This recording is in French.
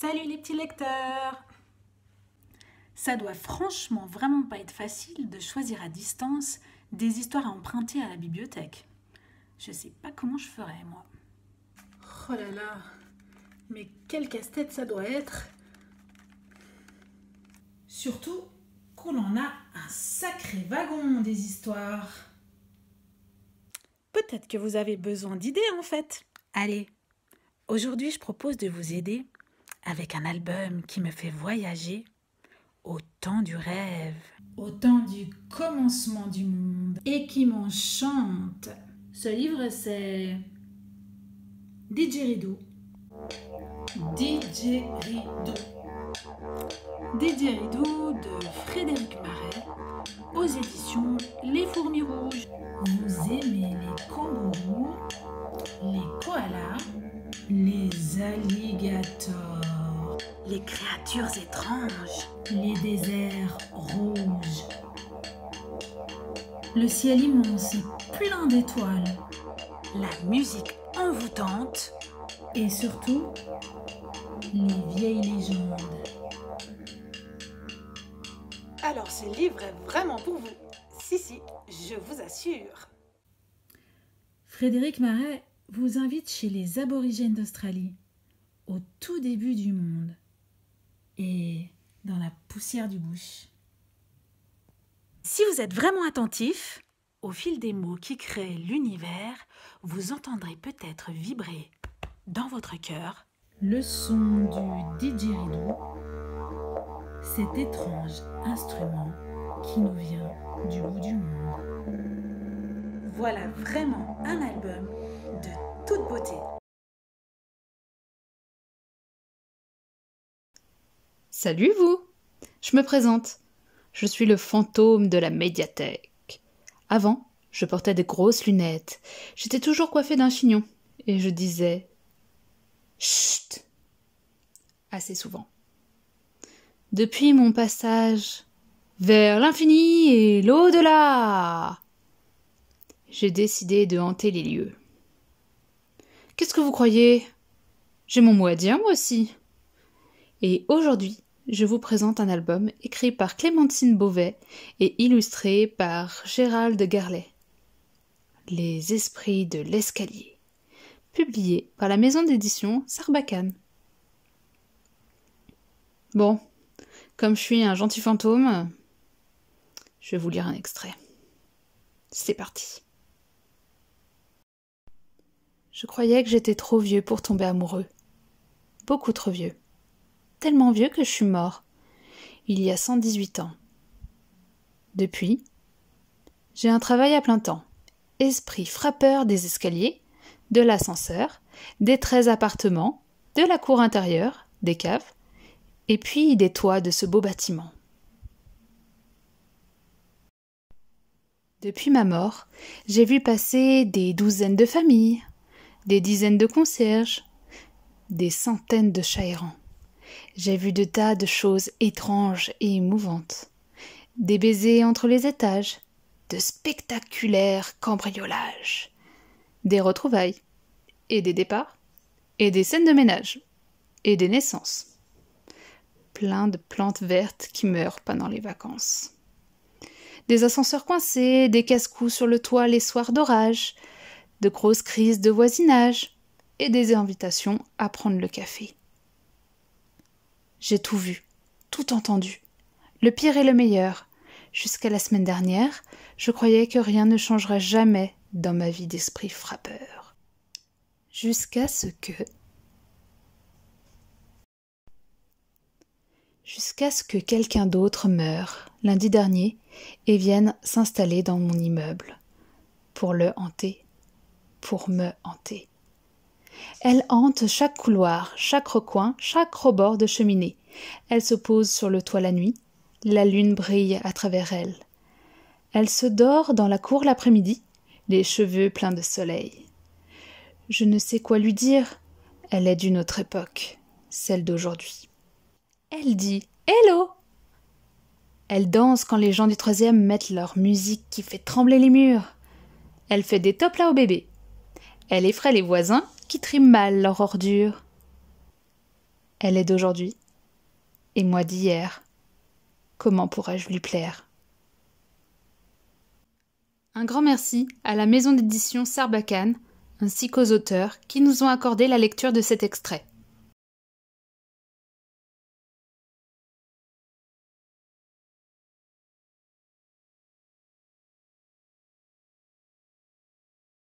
Salut les petits lecteurs! Ça doit franchement vraiment pas être facile de choisir à distance des histoires à emprunter à la bibliothèque. Je sais pas comment je ferais, moi. Oh là là, mais quel casse-tête ça doit être! Surtout qu'on en a un sacré wagon des histoires. Peut-être que vous avez besoin d'idées en fait. Allez, aujourd'hui je propose de vous aider avec un album qui me fait voyager au temps du rêve, au temps du commencement du monde et qui m'enchante. Ce livre c'est Didgeridoo. Didgeridoo. Didgeridoo de Frédéric Maret aux éditions Les Fourmis Rouges. Vous aimez les kangourous, les koalas, les alligators, les créatures étranges, les déserts rouges, le ciel immense et plein d'étoiles, la musique envoûtante et surtout les vieilles légendes. Alors ce livre est vraiment pour vous. Si, je vous assure. Frédéric Maret vous invite chez les aborigènes d'Australie, au tout début du monde, et dans la poussière du bush. Si vous êtes vraiment attentif, au fil des mots qui créent l'univers, vous entendrez peut-être vibrer dans votre cœur le son du didgeridoo, cet étrange instrument qui nous vient du bout du monde. Voilà vraiment un album de toute beauté. Salut vous! Je me présente. Je suis le fantôme de la médiathèque. Avant, je portais des grosses lunettes. J'étais toujours coiffée d'un chignon. Et je disais « Chut !» assez souvent. Depuis mon passage vers l'infini et l'au-delà, j'ai décidé de hanter les lieux. Qu'est-ce que vous croyez? J'ai mon mot à dire moi aussi. Et aujourd'hui, je vous présente un album écrit par Clémentine Beauvais et illustré par Gérald Garlet. Les esprits de l'escalier, publié par la maison d'édition Sarbacane. Bon, comme je suis un gentil fantôme, je vais vous lire un extrait. C'est parti. Je croyais que j'étais trop vieux pour tomber amoureux. Beaucoup trop vieux. Tellement vieux que je suis mort, il y a 118 ans. Depuis, j'ai un travail à plein temps. Esprit frappeur des escaliers, de l'ascenseur, des 13 appartements, de la cour intérieure, des caves, et puis des toits de ce beau bâtiment. Depuis ma mort, j'ai vu passer des douzaines de familles, des dizaines de concierges, des centaines de chats errants. J'ai vu de tas de choses étranges et émouvantes. Des baisers entre les étages, de spectaculaires cambriolages, des retrouvailles, et des départs, et des scènes de ménage, et des naissances. Plein de plantes vertes qui meurent pendant les vacances. Des ascenseurs coincés, des casse-coups sur le toit les soirs d'orage, de grosses crises de voisinage, et des invitations à prendre le café. J'ai tout vu, tout entendu, le pire et le meilleur. Jusqu'à la semaine dernière, je croyais que rien ne changerait jamais dans ma vie d'esprit frappeur. Jusqu'à ce que quelqu'un d'autre meure lundi dernier et vienne s'installer dans mon immeuble. Pour le hanter, pour me hanter. Elle hante chaque couloir, chaque recoin, chaque rebord de cheminée. Elle se pose sur le toit la nuit. La lune brille à travers elle. Elle se dort dans la cour l'après-midi, les cheveux pleins de soleil. Je ne sais quoi lui dire. Elle est d'une autre époque, celle d'aujourd'hui. Elle dit « Hello !» Elle danse quand les gens du 3e mettent leur musique qui fait trembler les murs. Elle fait des tops là au bébé. Elle effraie les voisins qui triment mal leur ordure. Elle est d'aujourd'hui, et moi d'hier. Comment pourrais-je lui plaire? Un grand merci à la maison d'édition Sarbacane, ainsi qu'aux auteurs qui nous ont accordé la lecture de cet extrait.